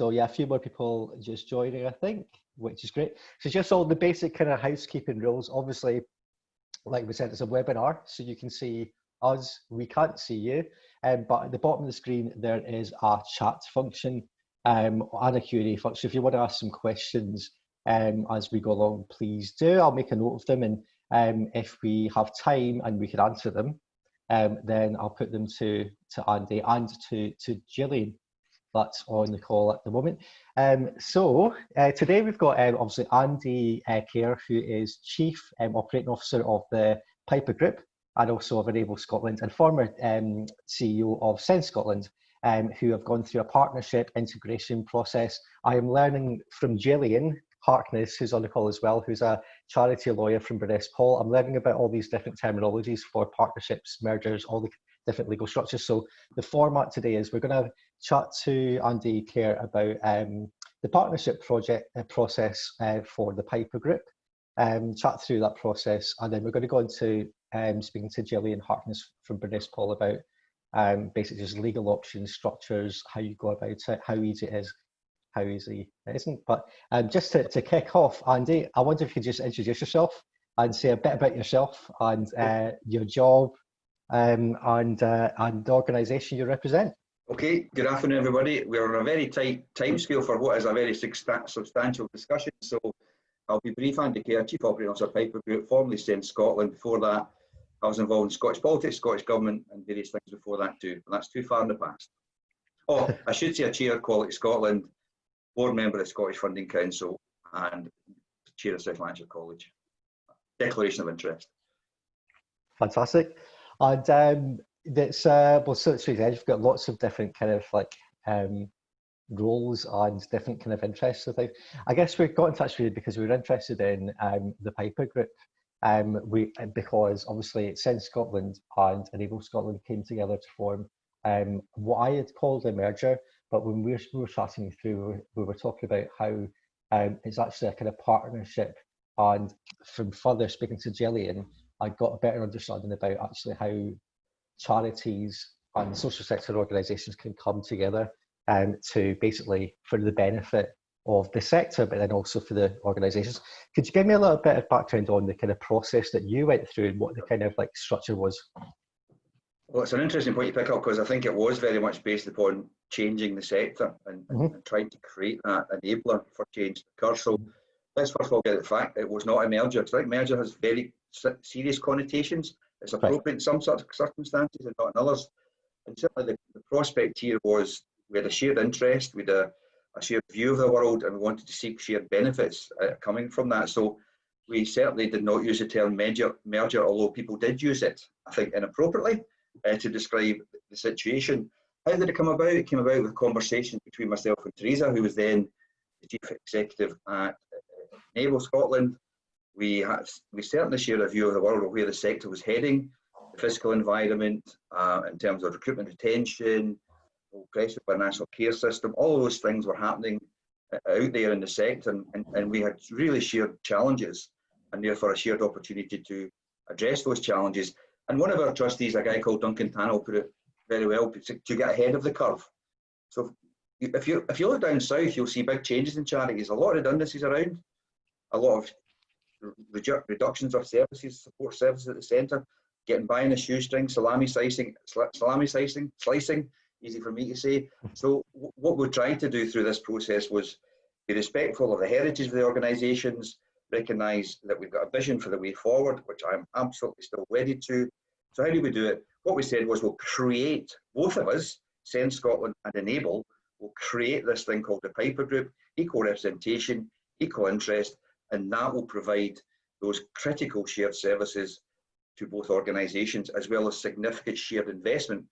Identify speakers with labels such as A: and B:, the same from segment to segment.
A: So yeah, a few more people just joining, I think, which is great. So just all the basic kind of housekeeping rules. Obviously, like we said, it's a webinar, so you can see us. We can't see you, but at the bottom of the screen there is a chat function and a Q&A function. If you want to ask some questions as we go along, please do. I'll make a note of them, and if we have time and we can answer them, then I'll put them to Andy and to Gillian. That's on the call at the moment. So today we've got obviously Andy Kerr, who is Chief Operating Officer of the Piper Group and also of Enable Scotland, and former CEO of Send Scotland, who have gone through a partnership integration process. I am learning from Gillian Harkness, who's on the call as well, who's a charity lawyer from Burness, Paull. I'm learning about all these different terminologies for partnerships, mergers, all the different legal structures. So the format today is we're going to chat to Andy Kerr about the partnership process for the Piper Group, chat through that process, and then we're going to go into speaking to Gillian Harkness from Burness, Paull about basically just legal options, structures, how you go about it, how easy it is, how easy it isn't. But just to kick off, Andy, I wonder if you could just introduce yourself and say a bit about yourself and your job and the organisation you represent.
B: Okay, good afternoon everybody. We're on a very tight timescale for what is a very substantial discussion, so I'll be brief. Andy Kerr, Chief Operating Officer Piper Group, formerly Send Scotland. Before that, I was involved in Scottish politics, Scottish Government and various things before that too, but that's too far in the past. Oh, I should say I chair Quality Scotland, board member of the Scottish Funding Council and chair of South Lanarkshire College. Declaration of interest.
A: Fantastic. And that's well, so you've got lots of different kind of like roles and different kind of interests. I guess we got in touch with you because we were interested in the Piper Group. Because obviously Send Scotland and Enable Scotland came together to form what I had called a merger, but when we were chatting through, we were talking about how it's actually a kind of partnership. And from further speaking to Gillian, I got a better understanding about actually how charities and social sector organisations can come together to basically for the benefit of the sector, but then also for the organisations. Could you give me a little bit of background on the kind of process that you went through and what the kind of like structure was?
B: Well, it's an interesting point you pick up because I think it was very much based upon changing the sector and trying to create that enabler for change to occur. So let's first of all get the fact it was not a merger. I think merger has very serious connotations. It's appropriate in some sort of circumstances and not in others. And certainly the prospect here was we had a shared interest, we had a shared view of the world, and we wanted to seek shared benefits coming from that. So we certainly did not use the term merger, although people did use it, I think, inappropriately to describe the situation. How did it come about? It came about with conversations between myself and Teresa, who was then the Chief Executive at Enable Scotland. We certainly shared a view of the world of where the sector was heading, the fiscal environment, in terms of recruitment retention, pressure for a national care system. All of those things were happening out there in the sector, and we had really shared challenges and therefore a shared opportunity to address those challenges. And one of our trustees, a guy called Duncan Tannell, put it very well, to get ahead of the curve. So if you look down south, you'll see big changes in charities, a lot of redundancies around, a lot of reductions of services, support services at the centre, getting by in a shoestring, salami slicing, easy for me to say. So what we tried to do through this process was be respectful of the heritage of the organisations, recognise that we've got a vision for the way forward, which I'm absolutely still wedded to. So how do we do it? What we said was we'll create, both of us, Send Scotland and Enable, will create this thing called the Piper Group, equal representation, equal interest, and that will provide those critical shared services to both organisations, as well as significant shared investment,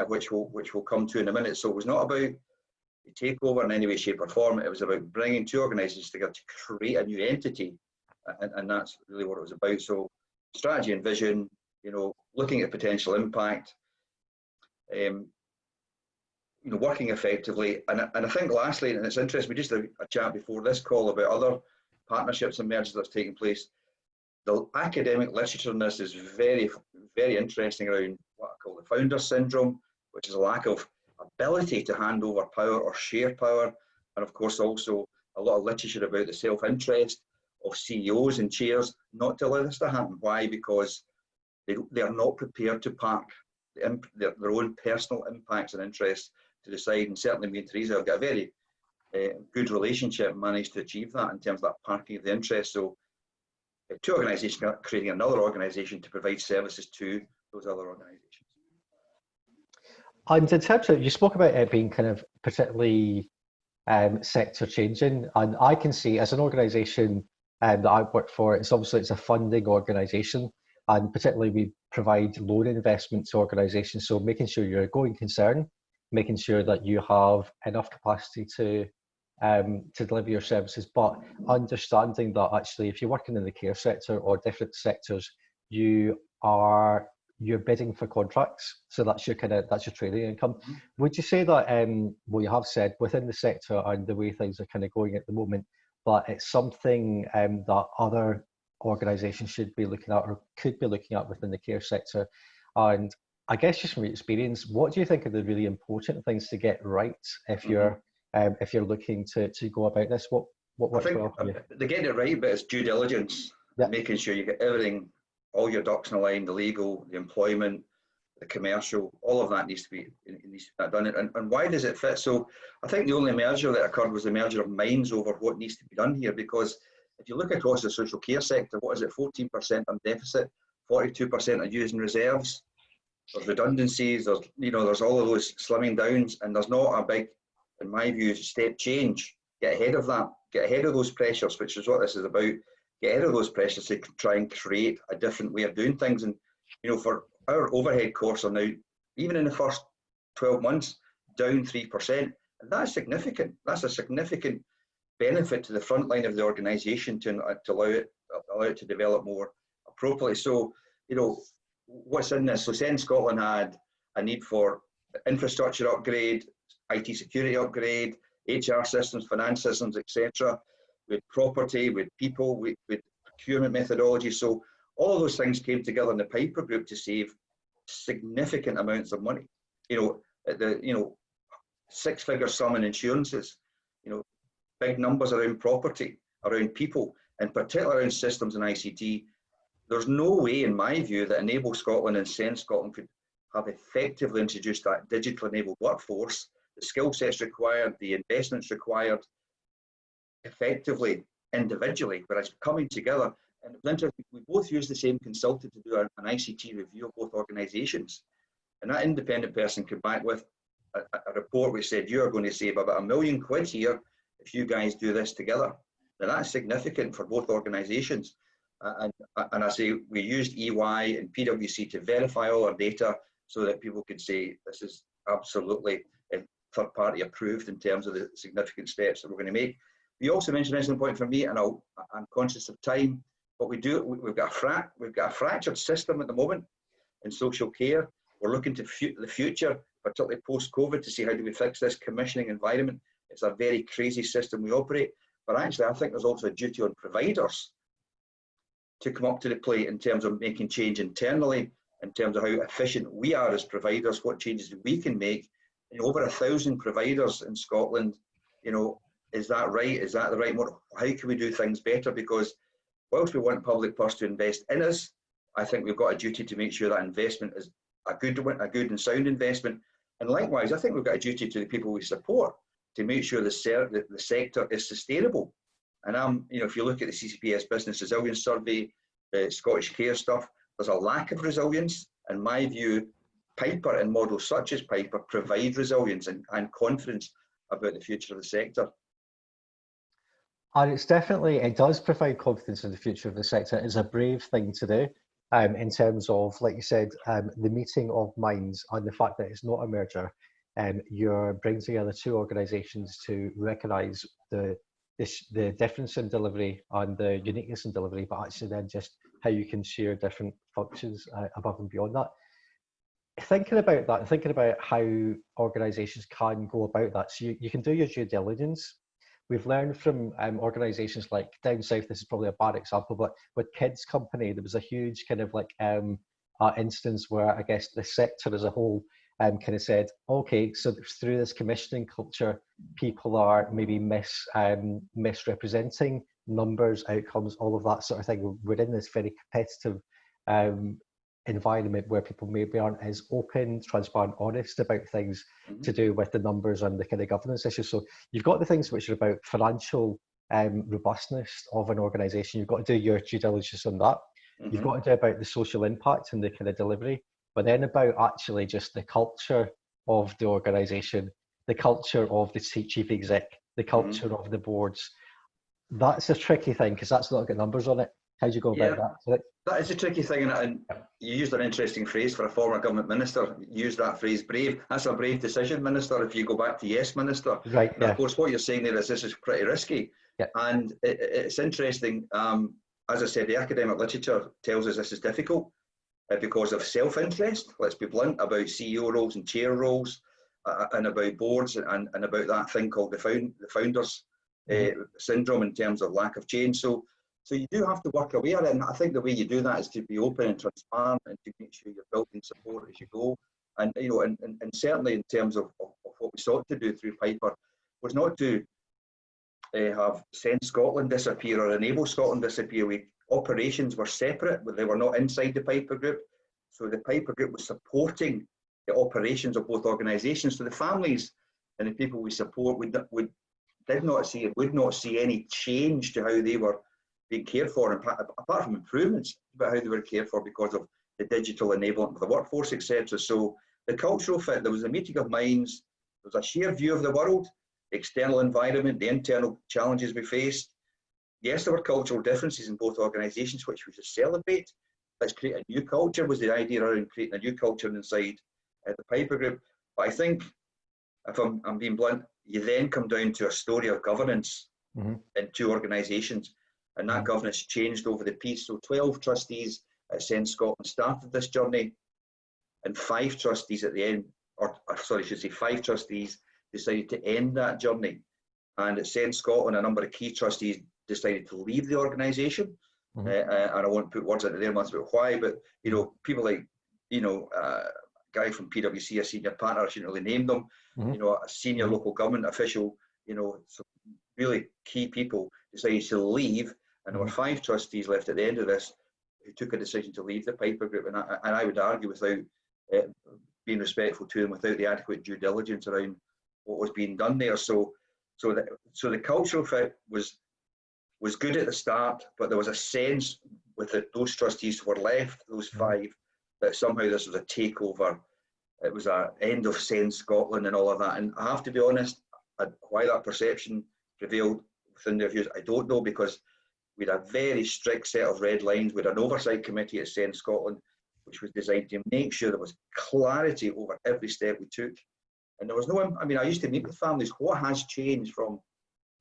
B: which we'll come to in a minute. So it was not about a takeover in any way, shape or form. It was about bringing two organisations together to create a new entity, and that's really what it was about. So strategy and vision, looking at potential impact, working effectively. And I think lastly, and it's interesting, we just had a chat before this call about other partnerships and mergers that's taking place. The academic literature on this is very, very interesting around what I call the founder syndrome, which is a lack of ability to hand over power or share power. and of course also a lot of literature about the self-interest of CEOs and chairs not to allow this to happen. Why? Because they are not prepared to park their own personal impacts and interests to the side. And certainly me and Teresa have got a very good relationship and managed to achieve that in terms of that parking of the interest. So two organisations are creating another organisation to provide services to those other organisations.
A: And in terms of, you spoke about it being kind of particularly sector changing, and I can see as an organisation that I work for, it's a funding organisation, and particularly we provide loan investment to organisations. So making sure you're a going concern, making sure that you have enough capacity to deliver your services, but understanding that actually if you're working in the care sector or different sectors, you're bidding for contracts, so that's your trading income. Mm-hmm. Would you say that what you have said within the sector and the way things are kind of going at the moment, but it's something that other organisations should be looking at or could be looking at within the care sector? And I guess just from your experience, what do you think are the really important things to get right if you're looking to go about this? What works well for you?
B: The getting it right bit is due diligence, making sure you get everything, all your ducks in a line, the legal, the employment, the commercial, all of that needs to be done. And why does it fit? So I think the only merger that occurred was the merger of minds over what needs to be done here, because if you look across the social care sector, what is it, 14% on deficit, 42% are using reserves, there's redundancies, there's all of those slimming downs, and there's not a big, in my view, step change. Get ahead of that, get ahead of those pressures, which is what this is about. Get ahead of those pressures to try and create a different way of doing things. And, for our overhead costs are now, even in the first 12 months, down 3%. And that's significant. That's a significant benefit to the front line of the organisation to allow it to develop more appropriately. So, what's in this? So Sen Scotland had a need for infrastructure upgrade, IT security upgrade, HR systems, finance systems, etc. With property, with people, with procurement methodology. So all of those things came together in the Piper Group to save significant amounts of money. Six-figure sum in insurances. Big numbers around property, around people, and particularly around systems and ICT. There's no way, in my view, that Enable Scotland and Send Scotland could have effectively introduced that digitally enabled workforce, the skill sets required, the investments required, effectively, individually, whereas coming together. And it was interesting, we both used the same consultant to do an ICT review of both organisations. And that independent person came back with a report which said, you are going to save about £1 million here if you guys do this together. Now that's significant for both organisations. And I say we used EY and PwC to verify all our data so that people could say this is absolutely third party approved in terms of the significant steps that we're going to make. We also mentioned an interesting point for me, and I'm conscious of time, but we've got a fractured system at the moment in social care. We're looking to the future, particularly post-COVID, to see how do we fix this commissioning environment. It's a very crazy system we operate, but actually I think there's also a duty on providers to come up to the plate in terms of making change internally, in terms of how efficient we are as providers, what changes we can make. Over 1,000 providers in Scotland, is that right? Is that the right model? How can we do things better? Because whilst we want public purse to invest in us, I think we've got a duty to make sure that investment is a good and sound investment. And likewise, I think we've got a duty to the people we support to make sure the sector is sustainable. And if you look at the CCPS Business Resilience Survey, the Scottish Care stuff, there's a lack of resilience. In my view, Piper and models such as Piper provide resilience and confidence about the future of the sector.
A: And it does provide confidence in the future of the sector. It's a brave thing to do in terms of, like you said, the meeting of minds and the fact that it's not a merger. You're bringing together two organisations to recognise the difference in delivery and the uniqueness in delivery, but actually then just how you can share different functions above and beyond that. Thinking about that, thinking about how organisations can go about that, so you can do your due diligence. We've learned from organisations like down south, this is probably a bad example, but with Kids Company, there was a huge kind of instance where I guess the sector as a whole kind of said, okay, so through this commissioning culture, people are maybe misrepresenting numbers, outcomes, all of that sort of thing. We're in this very competitive environment where people maybe aren't as open, transparent, honest about things to do with the numbers and the kind of governance issues. So you've got the things which are about financial robustness of an organisation. You've got to do your due diligence on that. You've got to do about the social impact and the kind of delivery, but then about actually just the culture of the organisation, the culture of the chief exec, the culture of the boards. That's a tricky thing because that's not got numbers on it. How do you go about that?
B: That is a tricky thing, and you used an interesting phrase for a former government minister. You used that phrase, brave. That's a brave decision, Minister, if you go back to yes, Minister.
A: Right.
B: And of course, what you're saying there is this is pretty risky.
A: Yeah.
B: And it's interesting, as I said, the academic literature tells us this is difficult because of self-interest, let's be blunt, about CEO roles and chair roles, and about boards and about that thing called the founders syndrome in terms of lack of change. So you do have to work away at it, and I think the way you do that is to be open and transparent and to make sure you're building support as you go. And you know, and certainly in terms of what we sought to do through Piper was not to have send Scotland disappear or enable Scotland disappear. Operations were separate, but they were not inside the Piper Group. So the Piper Group was supporting the operations of both organisations. So the families and the people we support would not see any change to how they were being cared for, apart from improvements, about how they were cared for because of the digital enablement of the workforce, etc. So the cultural fit, there was a meeting of minds, there was a shared view of the world, the external environment, the internal challenges we faced. Yes, there were cultural differences in both organisations, which we should celebrate. Let's create a new culture, was the idea around creating a new culture inside the Piper Group. But I think, if I'm being blunt, you then come down to a story of governance in two organisations. And that governance changed over the piece. So 12 trustees at Send Scotland started this journey, and 5 trustees at the end, or sorry, I should say 5 trustees decided to end that journey. And at Send Scotland, a number of key trustees decided to leave the organisation. And I won't put words into their mouths about why, but you know, people like, you know, a guy from PwC, a senior partner, I shouldn't really name them, you know, a senior local government official, you know, some really key people decided to leave. And there were 5 trustees left at the end of this who took a decision to leave the Piper Group. And I would argue, without being respectful to them, without the adequate due diligence around what was being done there. So the cultural fit was good at the start, but there was a sense with those trustees who were left, those 5, that somehow this was a takeover. It was an end of Send Scotland and all of that. And I have to be honest, why that perception prevailed within their views, I don't know, because we had a very strict set of red lines. We had an oversight committee at Send Scotland, which was designed to make sure there was clarity over every step we took. And there was no, I mean, I used to meet with families, what has changed from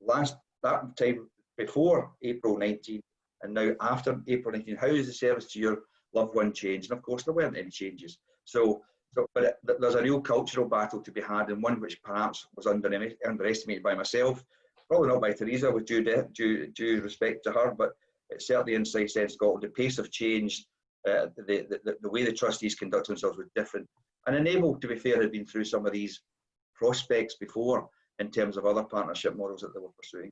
B: that time before April 19 and now after April 19? How is the service to your loved one changed? And of course, there weren't any changes. But there's a real cultural battle to be had, and one which perhaps was underestimated by myself. Probably not by Theresa, with due respect to her, but it's certainly inside Send Scotland. The pace of change, the way the trustees conduct themselves was different. And Enable, to be fair, had been through some of these prospects before in terms of other partnership models that they were pursuing.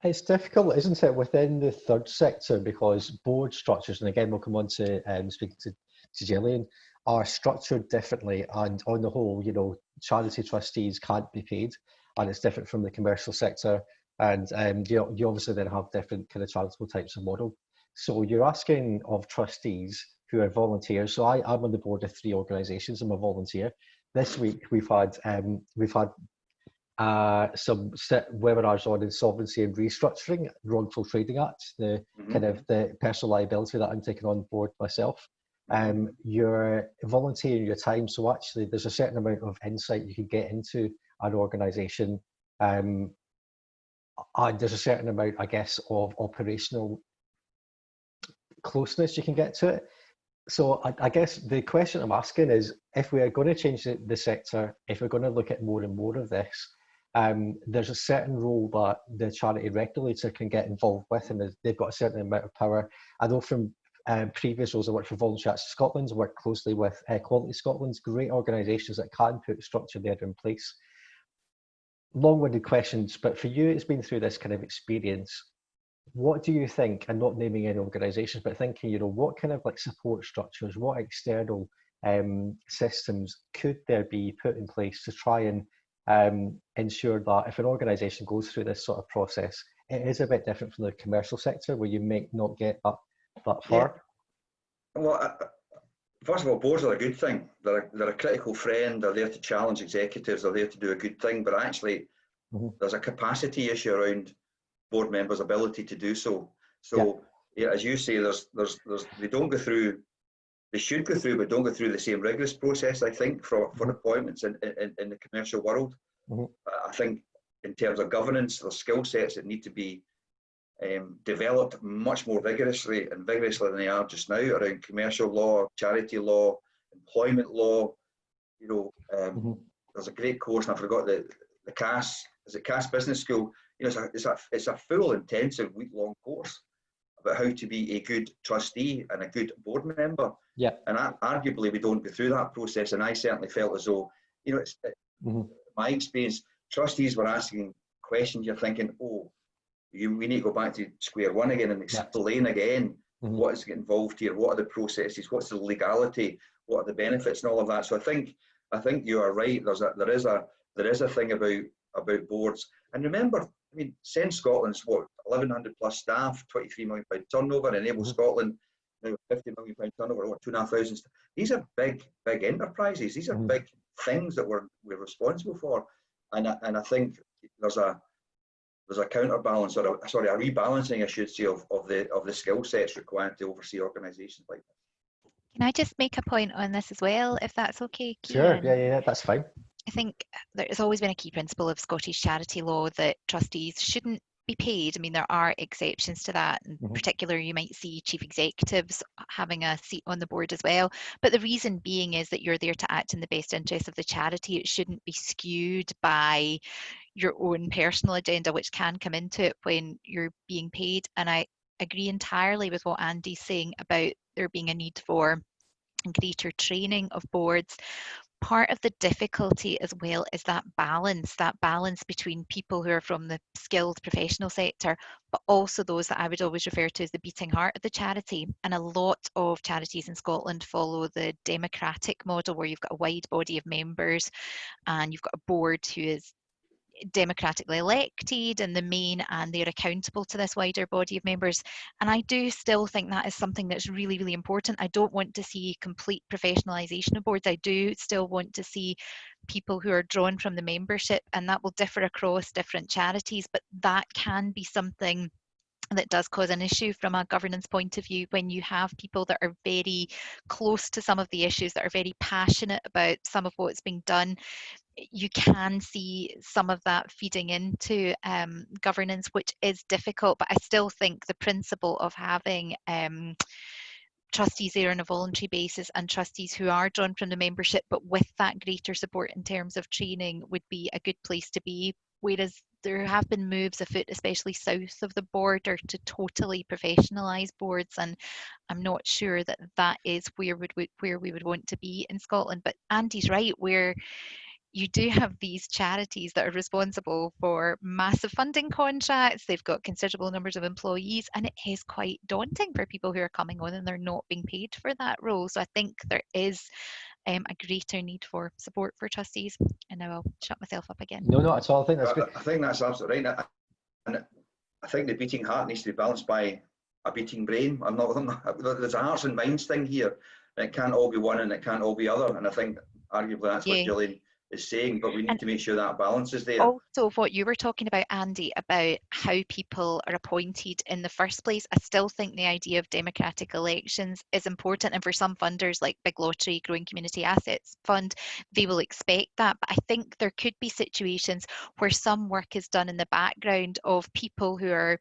A: It's difficult, isn't it, within the third sector, because board structures, and again, we'll come on to speaking to Gillian, are structured differently. And on the whole, you know, charity trustees can't be paid. And it's different from the commercial sector, and you obviously then have different kind of charitable types of model. So you're asking of trustees who are volunteers. So I'm on the board of 3 organisations. I'm a volunteer. This week we've had some webinars on insolvency and restructuring, Wrongful Trading Act, the kind of the personal liability that I'm taking on board myself. You're volunteering your time, so actually there's a certain amount of insight you can get into an organisation, and there's a certain amount, I guess, of operational closeness you can get to it. So I guess the question I'm asking is, if we are going to change the sector, if we're going to look at more and more of this, there's a certain role that the charity regulator can get involved with, and they've got a certain amount of power. I know from previous roles, I worked for Voluntary Arts Scotland, worked closely with Quality Scotland, great organisations that can put structure there in place. Long-winded questions, but for you, it's been through this kind of experience. What do you think, and not naming any organisations, but thinking, you know, what kind of like support structures, what external systems could there be put in place to try and ensure that if an organisation goes through this sort of process, it is a bit different from the commercial sector where you may not get that far?
B: Yeah. Well, first of all, boards are a good thing. They're a critical friend. They're there to challenge executives. They're there to do a good thing. But actually, there's a capacity issue around board members' ability to do so. So, yeah, as you say, they don't go through. They should go through, but don't go through the same rigorous process, I think, for appointments in the commercial world. I think in terms of governance, there's skill sets that need to be developed much more vigorously than they are just now around commercial law, charity law, employment law. You know, there's a great course, and I forgot the CAS. Is it CAS Business School? You know, it's a full, intensive, week-long course about how to be a good trustee and a good board member.
A: Yeah.
B: And arguably, we don't go through that process. And I certainly felt as though, you know, my experience, trustees were asking questions. You're thinking, oh, we need to go back to square one again and explain again what is involved here, what are the processes, what's the legality, what are the benefits, and all of that. So I think you are right. There is a thing about boards. And remember, I mean, Send Scotland's what, 1,100 plus staff, £23 million turnover, Enable Scotland, now £50 million turnover, over 2,500 staff. These are big enterprises. These are big things that we're responsible for. And I think there's a counterbalance, or a rebalancing, I should say, of the skill sets required to oversee organisations like this.
C: Can I just make a point on this as well, if that's okay,
A: Kieran?
C: Sure,
A: yeah, that's fine.
C: I think there's always been a key principle of Scottish charity law that trustees shouldn't be paid. I mean, there are exceptions to that. In particular, you might see chief executives having a seat on the board as well. But the reason being is that you're there to act in the best interest of the charity. It shouldn't be skewed by your own personal agenda, which can come into it when you're being paid. And I agree entirely with what Andy's saying about there being a need for greater training of boards. Part of the difficulty as well is that balance between people who are from the skilled professional sector, but also those that I would always refer to as the beating heart of the charity. And a lot of charities in Scotland follow the democratic model, where you've got a wide body of members and you've got a board who is democratically elected in the main, and they're accountable to this wider body of members. And I do still think that is something that's really, really important. I don't want to see complete professionalisation of boards. I do still want to see people who are drawn from the membership, and that will differ across different charities, but that can be something that does cause an issue from a governance point of view when you have people that are very close to some of the issues, that are very passionate about some of what's being done. You can see some of that feeding into governance, which is difficult, but I still think the principle of having trustees there on a voluntary basis and trustees who are drawn from the membership, but with that greater support in terms of training, would be a good place to be. Whereas there have been moves afoot, especially south of the border, to totally professionalise boards, and I'm not sure that that is where we would want to be in Scotland. But Andy's right, where you do have these charities that are responsible for massive funding contracts. They've got considerable numbers of employees, and it is quite daunting for people who are coming on and they're not being paid for that role. So I think there is a greater need for support for trustees. And now I'll shut myself up again.
A: No, not at all. I think that's good.
B: I think that's absolutely right. And I think the beating heart needs to be balanced by a beating brain. There's a hearts and minds thing here. And it can't all be one and it can't all be other. And I think arguably that's what Gillian is saying, but we need to make sure that balance is there.
C: Also, what you were talking about, Andy, about how people are appointed in the first place, I still think the idea of democratic elections is important. And for some funders like Big Lottery, Growing Community Assets Fund, they will expect that. But I think there could be situations where some work is done in the background of people who are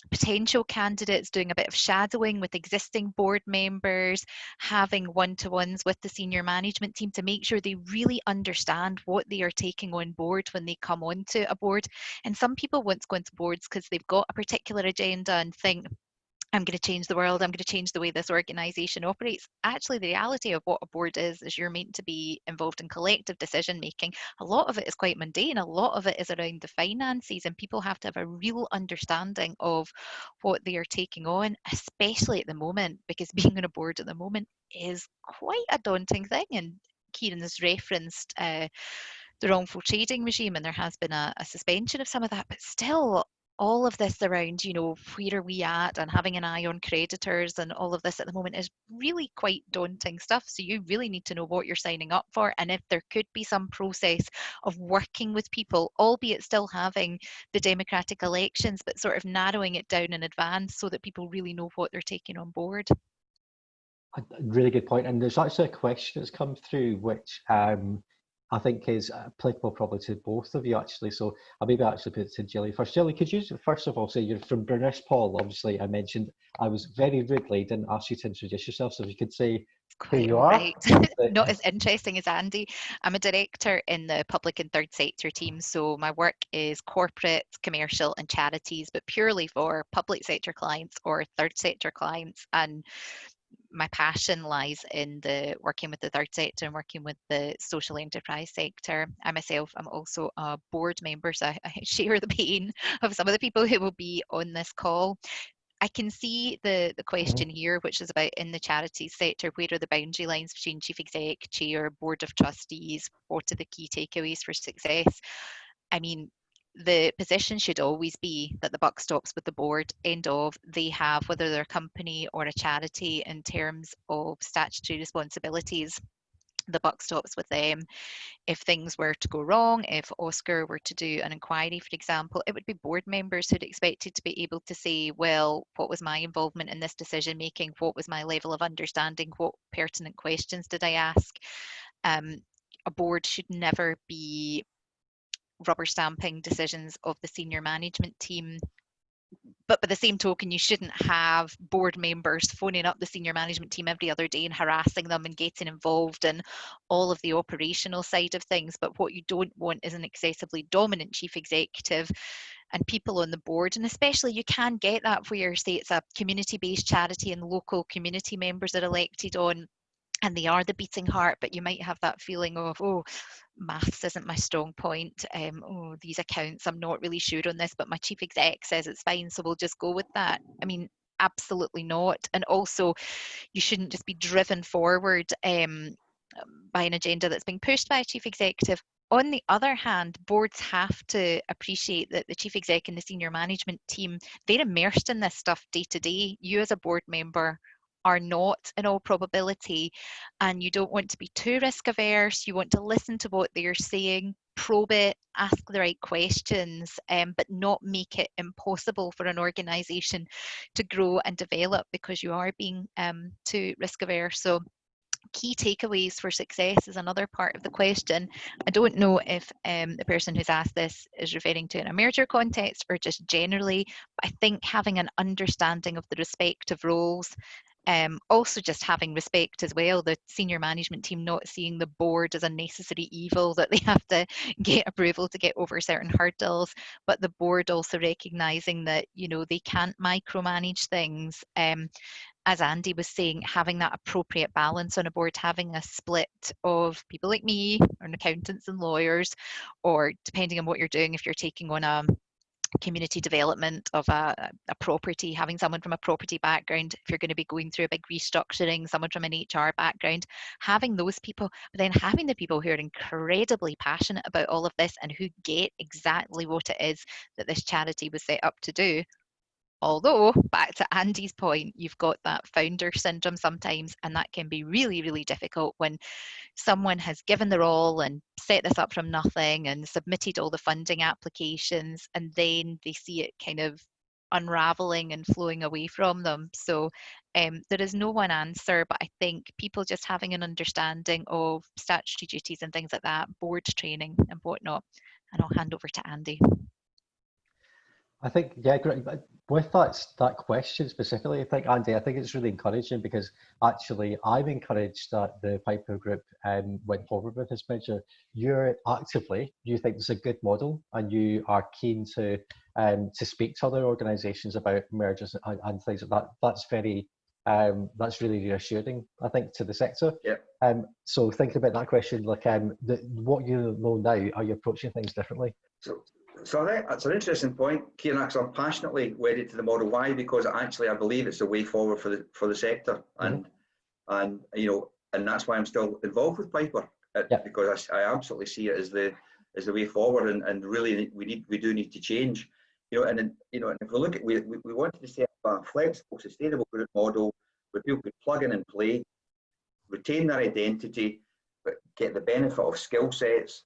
C: potential candidates doing a bit of shadowing with existing board members, having one-to-ones with the senior management team to make sure they really understand what they are taking on board when they come onto a board. And some people want to go into boards because they've got a particular agenda and think, I'm going to change the world, I'm going to change the way this organisation operates. Actually, the reality of what a board is you're meant to be involved in collective decision making. A lot of it is quite mundane, a lot of it is around the finances, and people have to have a real understanding of what they are taking on, especially at the moment, because being on a board at the moment is quite a daunting thing. And Kieran has referenced the wrongful trading regime, and there has been a suspension of some of that, but still all of this around, where are we at, and having an eye on creditors and all of this at the moment is really quite daunting stuff. So you really need to know what you're signing up for, and if there could be some process of working with people, albeit still having the democratic elections, but sort of narrowing it down in advance so that people really know what they're taking on board.
A: A really good point. And there's actually a question that's come through, which I think is applicable probably to both of you, actually. So I'll maybe actually put it to Gillian first. Gillian, could you first of all say you're from Burness, Paull? Obviously, I mentioned I was very rudely didn't ask you to introduce yourself. So if you could say who you are.
C: Right. Not as interesting as Andy. I'm a director in the public and third sector team. So my work is corporate, commercial and charities, but purely for public sector clients or third sector clients. And my passion lies in the working with the third sector and working with the social enterprise sector. I myself am also a board member, so I share the pain of some of the people who will be on this call. I can see the question here, which is about in the charities sector, where are the boundary lines between chief exec, chair, board of trustees? What are the key takeaways for success? I mean, the position should always be that the buck stops with the board. End of. They have, whether they're a company or a charity, in terms of statutory responsibilities, the buck stops with them. If things were to go wrong, if Oscar were to do an inquiry, for example, it would be board members who'd expected to be able to say, well, what was my involvement in this decision making? What was my level of understanding? What pertinent questions did I ask? A board should never be rubber stamping decisions of the senior management team. But by the same token, you shouldn't have board members phoning up the senior management team every other day and harassing them and getting involved in all of the operational side of things. But what you don't want is an excessively dominant chief executive and people on the board. And especially you can get that where, say, it's a community-based charity and local community members are elected on, and they are the beating heart, but you might have that feeling of, oh, maths isn't my strong point. Oh, these accounts, I'm not really sure on this, but my chief exec says it's fine, so we'll just go with that. I mean, absolutely not. And also, you shouldn't just be driven forward by an agenda that's being pushed by a chief executive. On the other hand, boards have to appreciate that the chief exec and the senior management team, they're immersed in this stuff day to day. You as a board member are not, in all probability, and you don't want to be too risk averse. You want to listen to what they're saying, probe it, ask the right questions, but not make it impossible for an organisation to grow and develop because you are being too risk averse. So key takeaways for success is another part of the question. I don't know if the person who's asked this is referring to in a merger context or just generally, but I think having an understanding of the respective roles, also just having respect as well, the senior management team not seeing the board as a necessary evil that they have to get approval to get over certain hurdles, but the board also recognising that, they can't micromanage things. As Andy was saying, having that appropriate balance on a board, having a split of people like me, or accountants and lawyers, or depending on what you're doing, if you're taking on a community development of a property, having someone from a property background, if you're going to be going through a big restructuring, someone from an HR background, having those people, but then having the people who are incredibly passionate about all of this and who get exactly what it is that this charity was set up to do. Although, back to Andy's point, you've got that founder syndrome sometimes, and that can be really, really difficult when someone has given their all and set this up from nothing and submitted all the funding applications, and then they see it kind of unraveling and flowing away from them. So there is no one answer, but I think people just having an understanding of statutory duties and things like that, board training and whatnot. And I'll hand over to Andy.
A: I think, yeah, great. But with that question specifically, I think, Andy, I think it's really encouraging because actually I'm encouraged that the Piper Group went forward with this measure. You think it's a good model and you are keen to speak to other organisations about mergers and things like that. That's really reassuring, I think, to the sector.
B: Yeah.
A: So thinking about that question, like what you know now, are you approaching things differently?
B: So I think that's an interesting point, Kieran, because I'm passionately wedded to the model. Why? Because actually I believe it's the way forward for the sector, and and that's why I'm still involved with Piper, because I absolutely see it as the way forward, and really we do need to change, and if we look at we wanted to set up a flexible, sustainable group model where people could plug in and play, retain their identity, but get the benefit of skill sets,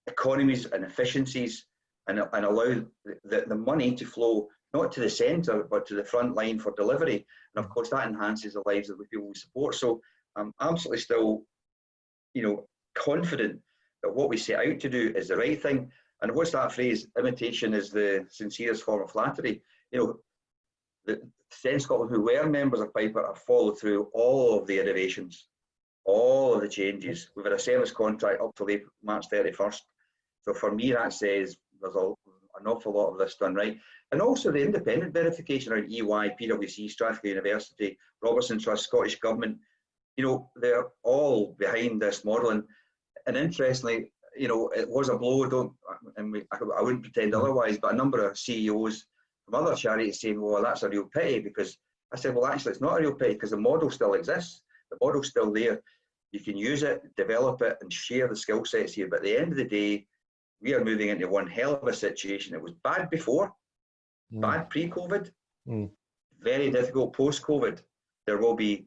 B: economies and efficiencies, and allow the money to flow not to the centre but to the front line for delivery. And of course that enhances the lives of the people we support. So I'm absolutely still confident that what we set out to do is the right thing. And what's that phrase, imitation is the sincerest form of flattery. The Sense Scotland, who were members of Piper, have followed through all of the innovations, all of the changes. We've had a service contract up till March 31st. So for me, that says there's an awful lot of this done right. And also the independent verification around EY, PwC, Strathclyde University, Robertson Trust, Scottish Government, they're all behind this model. And interestingly, it was a blow, I wouldn't pretend otherwise, but a number of CEOs from other charities saying, well, that's a real pity, because I said, well, actually, it's not a real pity because the model still exists. The model's still there. You can use it, develop it, and share the skill sets here. But at the end of the day, we are moving into one hell of a situation. It was bad before, bad pre-COVID, very difficult post-COVID. There will be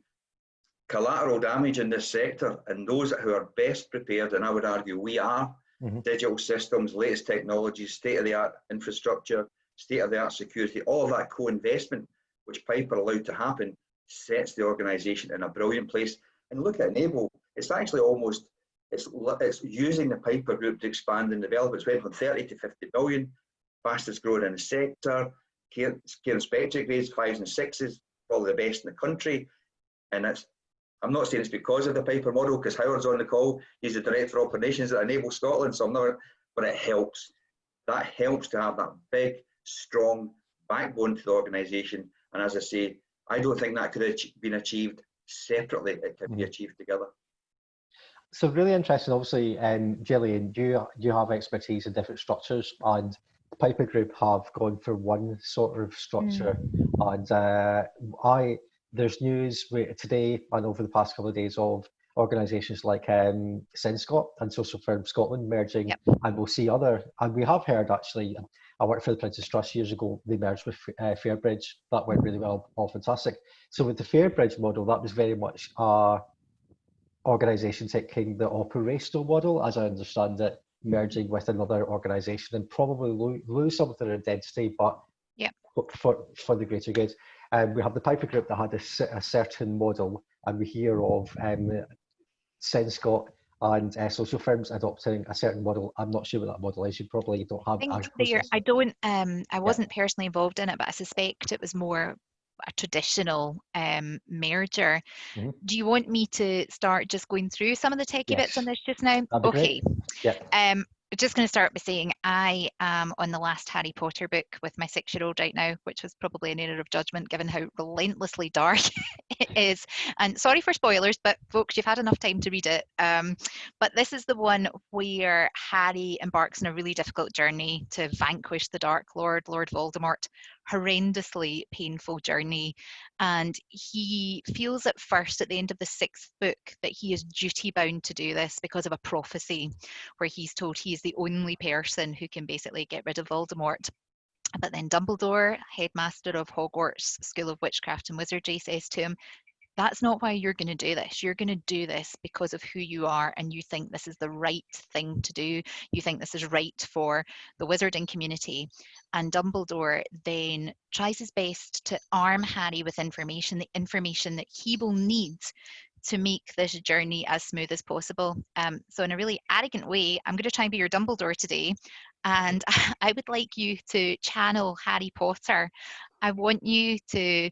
B: collateral damage in this sector, and those who are best prepared, and I would argue we are, digital systems, latest technologies, state-of-the-art infrastructure, state-of-the-art security, all of that co-investment, which Piper allowed to happen, sets the organisation in a brilliant place. And look at Enable, it's actually almost, it's using the Piper Group to expand and develop. It's went from 30 to 50 billion, fastest growing in the sector. Kerr Spectre grades 5s and 6s, probably the best in the country. And I'm not saying it's because of the Piper model, because Howard's on the call. He's the Director of Operations at Enable Scotland, so I'm not, but it helps. That helps to have that big, strong backbone to the organisation. And as I say, I don't think that could have been achieved separately. It can be achieved together.
A: So really interesting. Obviously, Gillian, you have expertise in different structures, and the Piper Group have gone for one sort of structure. And there's news today and over the past couple of days of organisations like SINSCOT and Social Firms Scotland merging, and we'll see and we have heard actually, I worked for the Princess Trust years ago, they merged with Fairbridge. That went really well, all fantastic. So with the Fairbridge model, that was very much organisation taking the operational model, as I understand it, merging with another organisation and probably lose some of their identity, but for the greater good. We have the Piper Group that had a certain model, and we hear of SINSCOT and Social Firms adopting a certain model. I'm not sure what that model is. You probably don't have.
C: I wasn't personally involved in it, but I suspect it was more a traditional merger. Do you want me to start just going through some of the techie bits on this just now? Okay. I'm just going to start by saying I am on the last Harry Potter book with my 6-year-old right now, which was probably an error of judgment given how relentlessly dark it is. And sorry for spoilers, but folks, you've had enough time to read it. But this is the one where Harry embarks on a really difficult journey to vanquish the Dark Lord, Lord Voldemort. Horrendously painful journey, and he feels at first at the end of the 6th book that he is duty bound to do this because of a prophecy where he's told he is the only person who can basically get rid of Voldemort. But then Dumbledore, headmaster of Hogwarts School of Witchcraft and Wizardry, says to him, that's not why you're going to do this. You're going to do this because of who you are, and you think this is the right thing to do. You think this is right for the wizarding community. And Dumbledore then tries his best to arm Harry with information, the information that he will need to make this journey as smooth as possible. So in a really arrogant way, I'm going to try and be your Dumbledore today And I would like you to channel Harry Potter. I want you to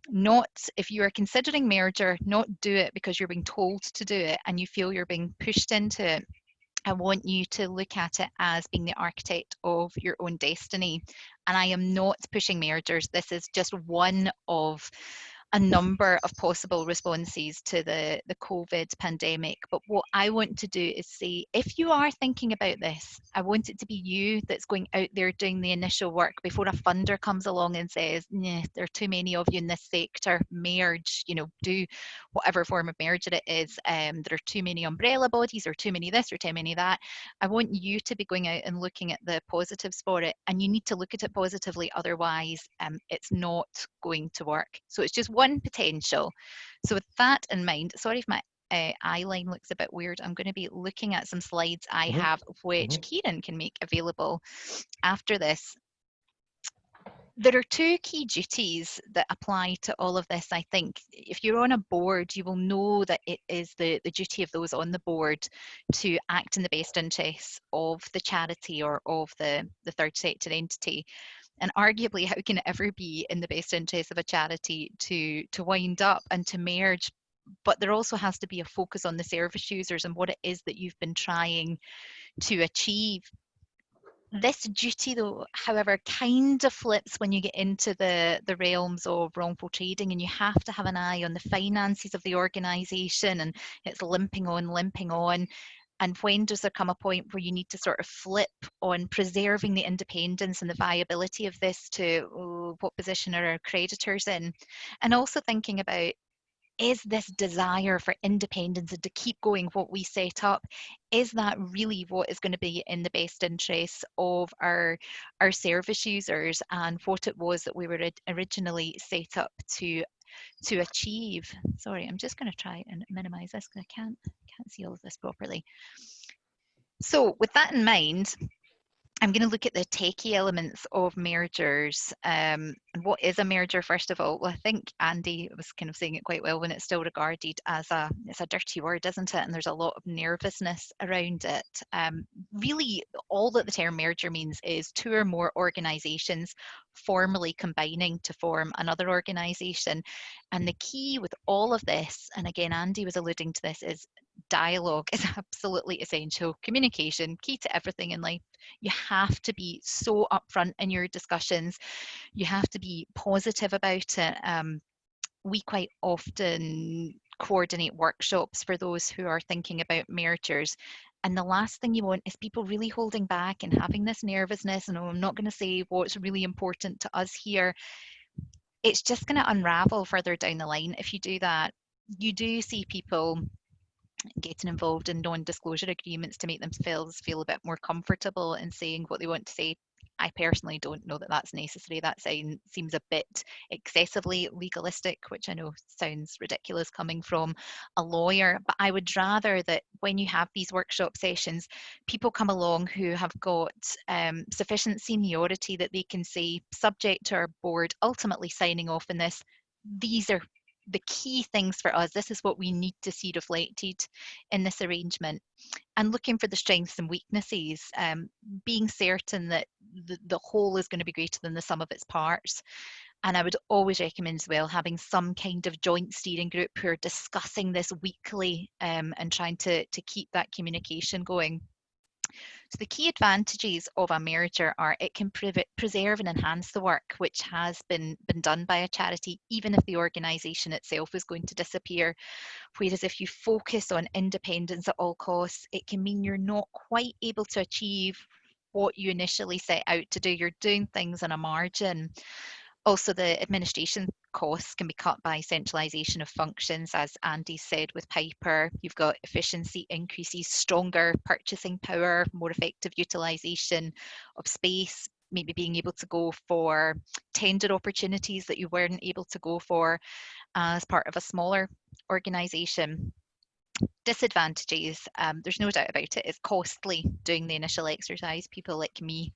C: not, if you are considering merger, not do it because you're being told to do it and you feel you're being pushed into it. I want you to look at it as being the architect of your own destiny. And I am not pushing mergers. This is just one of a number of possible responses to the COVID pandemic. But what I want to do is say, if you are thinking about this, I want it to be you that's going out there doing the initial work before a funder comes along and says, nah, there are too many of you in this sector, merge, do whatever form of merger it is. There are too many umbrella bodies, or too many this, or too many that. I want you to be going out and looking at the positives for it, and you need to look at it positively, otherwise it's not going to work. So it's just one potential. So with that in mind, sorry if my eye line looks a bit weird. I'm going to be looking at some slides I have, which Kieran can make available after this. There are two key duties that apply to all of this, I think. If you're on a board, you will know that it is the duty of those on the board to act in the best interests of the charity or of the third sector entity. And arguably, how can it ever be in the best interest of a charity to wind up and to merge? But there also has to be a focus on the service users and what it is that you've been trying to achieve. This duty, though, however, kind of flips when you get into the realms of wrongful trading, and you have to have an eye on the finances of the organisation, and it's limping on. And when does there come a point where you need to sort of flip on preserving the independence and the viability of this to what position are our creditors in? And also thinking about, is this desire for independence and to keep going what we set up, is that really what is going to be in the best interests of our service users and what it was that we were originally set up to achieve? Sorry, I'm just going to try and minimize this because I can't see all of this properly. So with that in mind, I'm going to look at the techie elements of mergers. And what is a merger, first of all? Well, I think Andy was kind of saying it quite well when it's still regarded as it's a dirty word, isn't it? And there's a lot of nervousness around it. Really, all that the term merger means is two or more organisations formally combining to form another organisation. And the key with all of this, and again, Andy was alluding to this, is dialogue is absolutely essential. Communication, key to everything in life. You have to be so upfront in your discussions. You have to be positive about it. We quite often coordinate workshops for those who are thinking about mergers. And the last thing you want is people really holding back and having this nervousness. And I'm not going to say what's really important to us here. It's just going to unravel further down the line if you do that. You do see people getting involved in non-disclosure agreements to make themselves feel a bit more comfortable in saying what they want to say. I personally don't know that that's necessary. That seems a bit excessively legalistic, which I know sounds ridiculous coming from a lawyer, but I would rather that when you have these workshop sessions, people come along who have got sufficient seniority that they can say, subject to our board ultimately signing off on this, these are the key things for us. This is what we need to see reflected in this arrangement, and looking for the strengths and weaknesses, being certain that the whole is going to be greater than the sum of its parts. And I would always recommend as well having some kind of joint steering group who are discussing this weekly and trying to keep that communication going. So the key advantages of a merger are it can preserve and enhance the work which has been done by a charity, even if the organisation itself is going to disappear. Whereas if you focus on independence at all costs, it can mean you're not quite able to achieve what you initially set out to do. You're doing things on a margin. Also, the administration costs can be cut by centralisation of functions, as Andy said with Piper. You've got efficiency increases, stronger purchasing power, more effective utilisation of space, maybe being able to go for tender opportunities that you weren't able to go for as part of a smaller organisation. Disadvantages, there's no doubt about it, it's costly doing the initial exercise. People like me,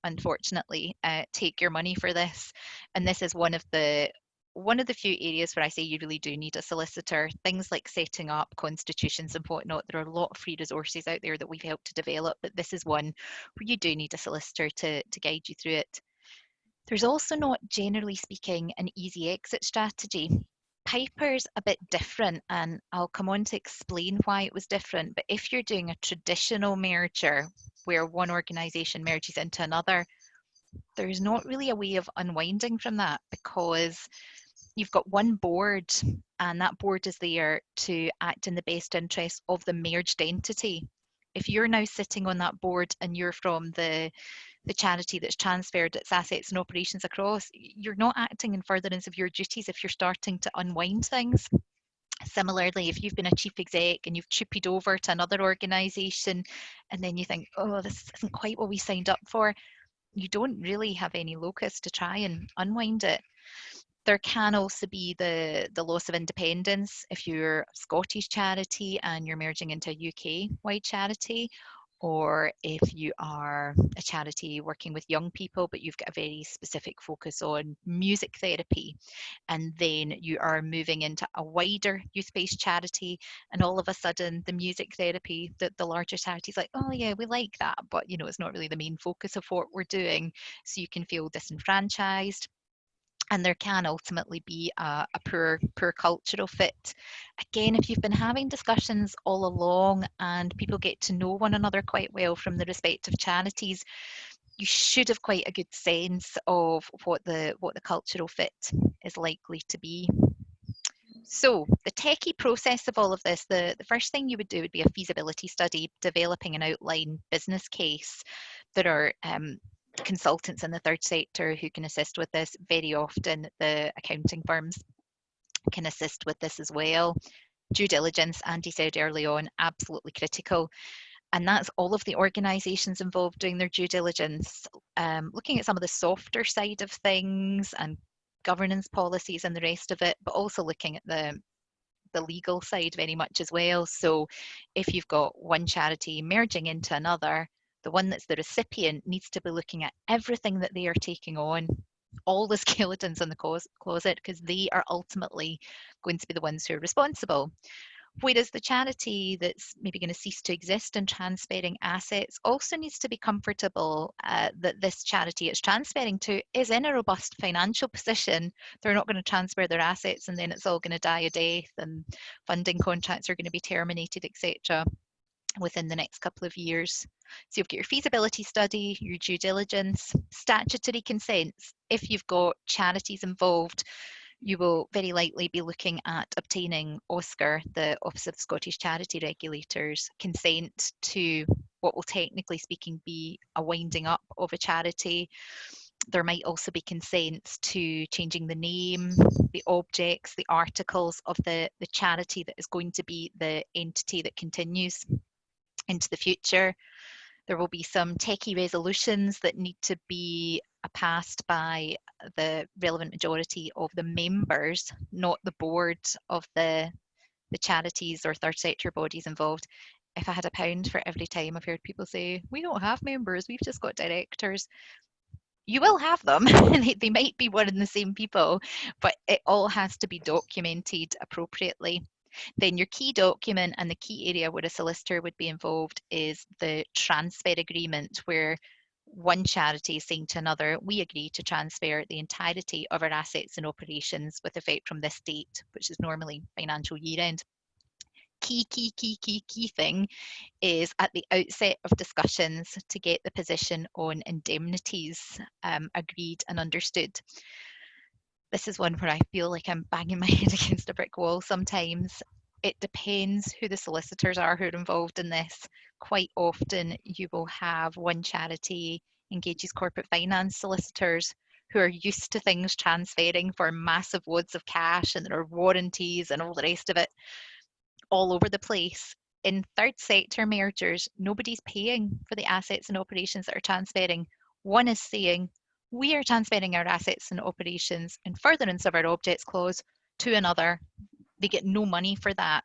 C: unfortunately, take your money for this, and this is one of the one of the few areas where I say you really do need a solicitor. Things like setting up constitutions and whatnot, there are a lot of free resources out there that we've helped to develop, but this is one where you do need a solicitor to guide you through it. There's also not, generally speaking, an easy exit strategy. Piper's a bit different, and I'll come on to explain why it was different. But if you're doing a traditional merger where one organisation merges into another, there's not really a way of unwinding from that, because you've got one board, and that board is there to act in the best interest of the merged entity. If you're now sitting on that board and you're from the charity that's transferred its assets and operations across, you're not acting in furtherance of your duties if you're starting to unwind things. Similarly, if you've been a chief exec and you've chippied over to another organisation and then you think, oh, this isn't quite what we signed up for, you don't really have any locus to try and unwind it. There can also be the loss of independence if you're a Scottish charity and you're merging into a UK-wide charity, or if you are a charity working with young people, but you've got a very specific focus on music therapy, and then you are moving into a wider youth-based charity, and all of a sudden the music therapy, the larger charity is like, oh yeah, we like that, but it's not really the main focus of what we're doing, so you can feel disenfranchised. And there can ultimately be a poor cultural fit. Again, if you've been having discussions all along and people get to know one another quite well from the respective charities, you should have quite a good sense of what the cultural fit is likely to be. So the techie process of all of this, the first thing you would do would be a feasibility study, developing an outline business case. There are consultants in the third sector who can assist with this. Very often the accounting firms can assist with this as well. Due diligence, Andy said early on, absolutely critical. And that's all of the organisations involved doing their due diligence, looking at some of the softer side of things and governance policies and the rest of it, but also looking at the legal side very much as well. So if you've got one charity merging into another, the one that's the recipient needs to be looking at everything that they are taking on, all the skeletons in the closet, because they are ultimately going to be the ones who are responsible. Whereas the charity that's maybe going to cease to exist and transferring assets also needs to be comfortable that this charity it's transferring to is in a robust financial position. They're not going to transfer their assets and then it's all going to die a death and funding contracts are going to be terminated, etc. within the next couple of years. So you've got your feasibility study, your due diligence, statutory consents. If you've got charities involved, you will very likely be looking at obtaining OSCAR, the Office of Scottish Charity Regulators, consent to what will technically speaking be a winding up of a charity. There might also be consents to changing the name, the objects, the articles of the charity that is going to be the entity that continues into the future. There will be some techie resolutions that need to be passed by the relevant majority of the members, not the board of the charities or third sector bodies involved. If I had £1 for every time I've heard people say, we don't have members, we've just got directors, you will have them. They might be one and the same people, but it all has to be documented appropriately. Then your key document and the key area where a solicitor would be involved is the transfer agreement, where one charity is saying to another, we agree to transfer the entirety of our assets and operations with effect from this date, which is normally financial year end. Key thing is at the outset of discussions to get the position on indemnities agreed and understood. This is one where I feel like I'm banging my head against a brick wall sometimes. It depends who the solicitors are who are involved in this. Quite often you will have one charity engages corporate finance solicitors who are used to things transferring for massive wads of cash, and there are warranties and all the rest of it all over the place. In third sector mergers, nobody's paying for the assets and operations that are transferring. One is saying, we are transferring our assets and operations in furtherance of our objects clause to another. They get no money for that.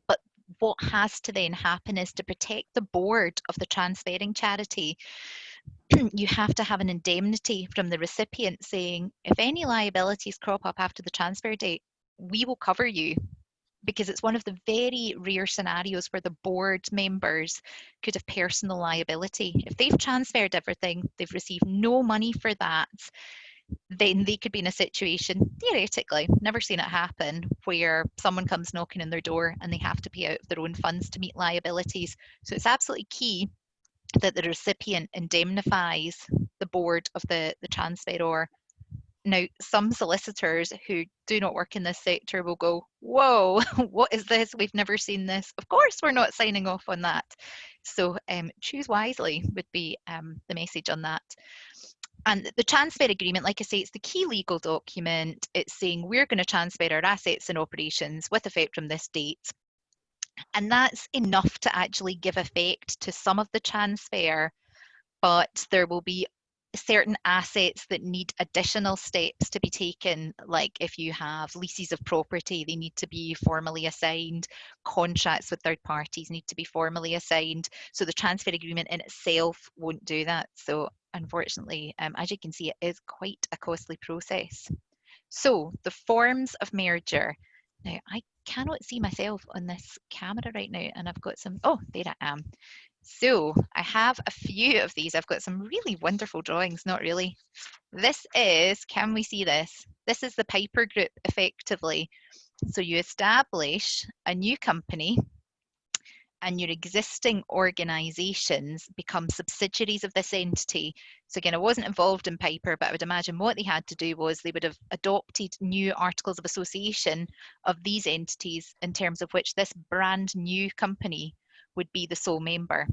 C: But what has to then happen is, to protect the board of the transferring charity, you have to have an indemnity from the recipient saying, if any liabilities crop up after the transfer date, we will cover you, because it's one of the very rare scenarios where the board members could have personal liability. If they've transferred everything, they've received no money for that, then they could be in a situation, theoretically, never seen it happen, where someone comes knocking on their door and they have to pay out of their own funds to meet liabilities. So it's absolutely key that the recipient indemnifies the board of the transferor. Now, some solicitors who do not work in this sector will go, whoa, what is this? We've never seen this. Of course, we're not signing off on that. So choose wisely would be the message on that. And the transfer agreement, like I say, it's the key legal document. It's saying we're going to transfer our assets and operations with effect from this date. And that's enough to actually give effect to some of the transfer, but there will be certain assets that need additional steps to be taken. Like if you have leases of property, they need to be formally assigned. Contracts with third parties need to be formally assigned. So the transfer agreement in itself won't do that. So unfortunately, as you can see, it is quite a costly process. So the forms of merger. Now, I cannot see myself on this camera right now, and I've got some, oh, there I am. So I have a few of these. I've got some really wonderful drawings, not really. This is, can we see this? This is the Piper Group, effectively. So you establish a new company, and your existing organisations become subsidiaries of this entity. So again, I wasn't involved in Piper, but I would imagine what they had to do was they would have adopted new articles of association of these entities, in terms of which this brand new company would be the sole member.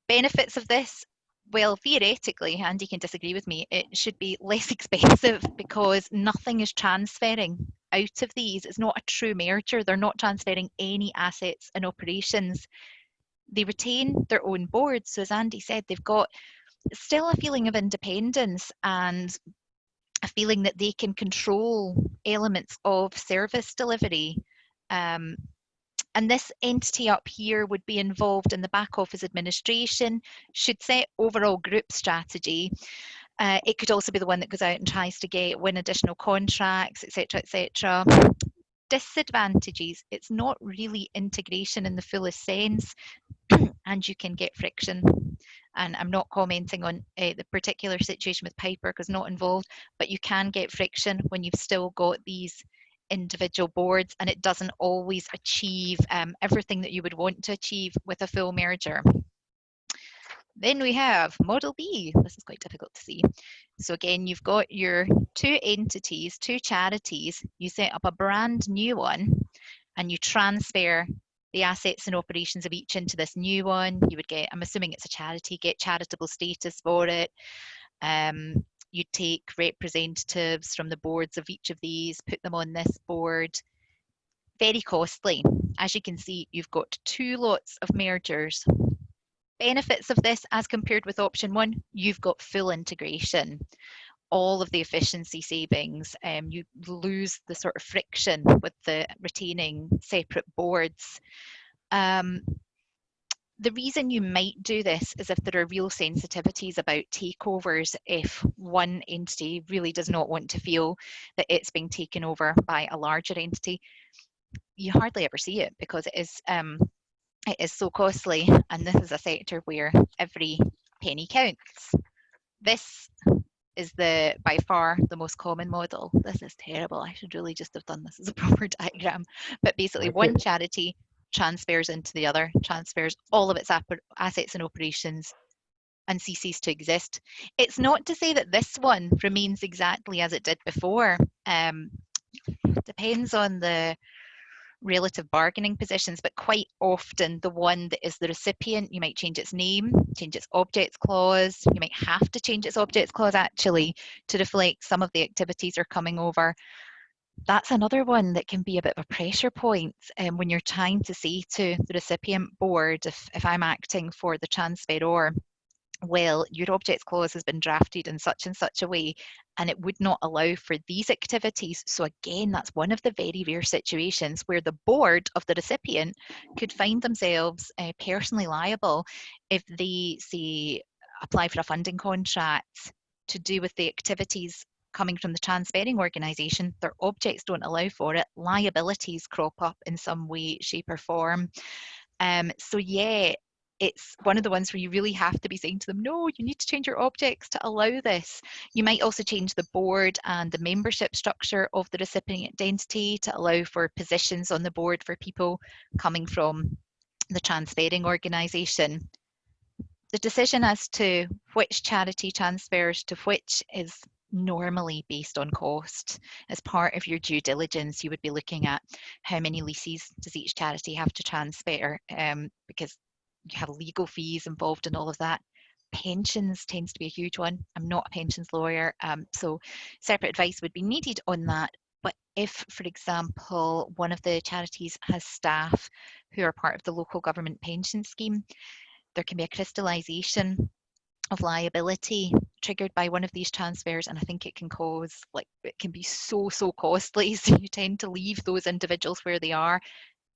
C: Benefits of this? Well, theoretically, Andy can disagree with me, it should be less expensive because nothing is transferring out of these. It's not a true merger. They're not transferring any assets and operations. They retain their own boards. So as Andy said, they've got still a feeling of independence and a feeling that they can control elements of service delivery. And this entity up here would be involved in the back office administration, should set overall group strategy. It could also be the one that goes out and tries to win additional contracts, etc., etc. Disadvantages, it's not really integration in the fullest sense, and you can get friction. And I'm not commenting on the particular situation with Piper because not involved, but you can get friction when you've still got these individual boards, and it doesn't always achieve everything that you would want to achieve with a full merger. Then we have Model B. This is quite difficult to see. So again, you've got your two entities, two charities. You set up a brand new one and you transfer the assets and operations of each into this new one. You would get, I'm assuming it's a charity, get charitable status for it. You take representatives from the boards of each of these, put them on this board. Very costly. As you can see, you've got two lots of mergers. Benefits of this as compared with option one, you've got full integration. All of the efficiency savings, you lose the sort of friction with the retaining separate boards. The reason you might do this is if there are real sensitivities about takeovers, if one entity really does not want to feel that it's being taken over by a larger entity. You hardly ever see it because it is so costly, and this is a sector where every penny counts. This is by far the most common model. This is terrible. I should really just have done this as a proper diagram. But basically, one charity transfers into the other, transfers all of its assets and operations, and ceases to exist. It's not to say that this one remains exactly as it did before. Depends on the relative bargaining positions, but quite often the one that is the recipient, you might change its name, change its objects clause. You might have to change its objects clause actually to reflect some of the activities are coming over. That's another one that can be a bit of a pressure point when you're trying to say to the recipient board, if I'm acting for the transferor, well, your objects clause has been drafted in such and such a way, and it would not allow for these activities. So again, that's one of the very rare situations where the board of the recipient could find themselves personally liable if they say apply for a funding contract to do with the activities coming from the transferring organisation, their objects don't allow for it, liabilities crop up in some way, shape or form. So yeah, it's one of the ones where you really have to be saying to them, no, you need to change your objects to allow this. You might also change the board and the membership structure of the recipient entity to allow for positions on the board for people coming from the transferring organisation. The decision as to which charity transfers to which is normally based on cost. As part of your due diligence, you would be looking at how many leases does each charity have to transfer, because you have legal fees involved in all of that. Pensions tends to be a huge one. I'm not a pensions lawyer, so separate advice would be needed on that. But if, for example, one of the charities has staff who are part of the local government pension scheme, there can be a crystallisation of liability triggered by one of these transfers, and I think it can cause, like, it can be so costly, so you tend to leave those individuals where they are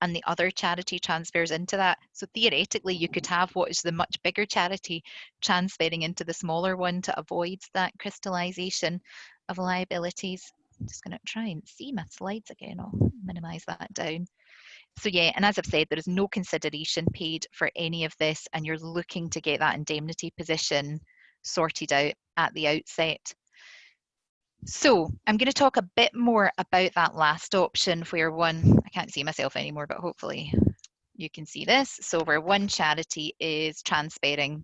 C: and the other charity transfers into that. So theoretically you could have what is the much bigger charity transferring into the smaller one to avoid that crystallisation of liabilities. I'm just going to try and see my slides again. I'll minimize that down. So yeah, and as I've said, there is no consideration paid for any of this, and you're looking to get that indemnity position sorted out at the outset. So I'm going to talk a bit more about that last option where I can't see myself anymore, but hopefully you can see this. So where one charity is transferring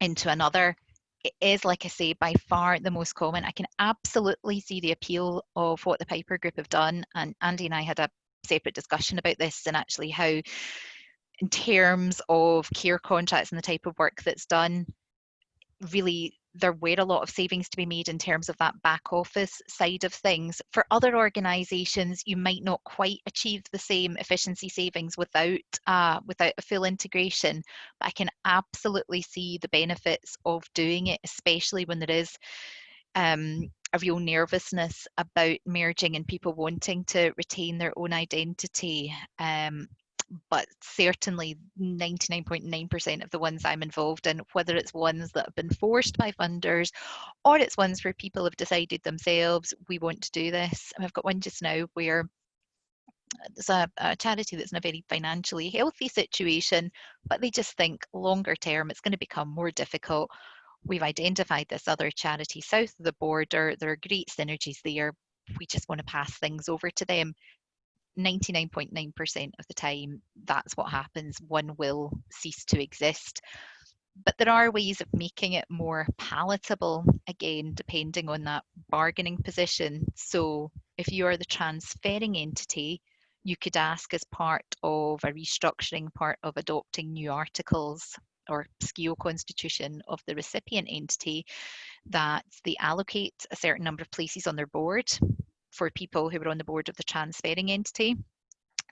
C: into another, it is, like I say, by far the most common. I can absolutely see the appeal of what the Piper Group have done, and Andy and I had a separate discussion about this, and actually how, in terms of care contracts and the type of work that's done, really there were a lot of savings to be made in terms of that back office side of things. For other organisations, you might not quite achieve the same efficiency savings without a full integration, but I can absolutely see the benefits of doing it, especially when there is a real nervousness about merging and people wanting to retain their own identity. But certainly 99.9% of the ones I'm involved in, whether it's ones that have been forced by funders or it's ones where people have decided themselves, we want to do this. And I've got one just now where there's a charity that's in a very financially healthy situation, but they just think longer term it's going to become more difficult. We've identified this other charity south of the border. There are great synergies there. We just want to pass things over to them. 99.9% of the time, that's what happens. One will cease to exist. But there are ways of making it more palatable, again, depending on that bargaining position. So if you are the transferring entity, you could ask, as part of a restructuring, part of adopting new articles or SKIO constitution of the recipient entity, that they allocate a certain number of places on their board for people who are on the board of the transferring entity,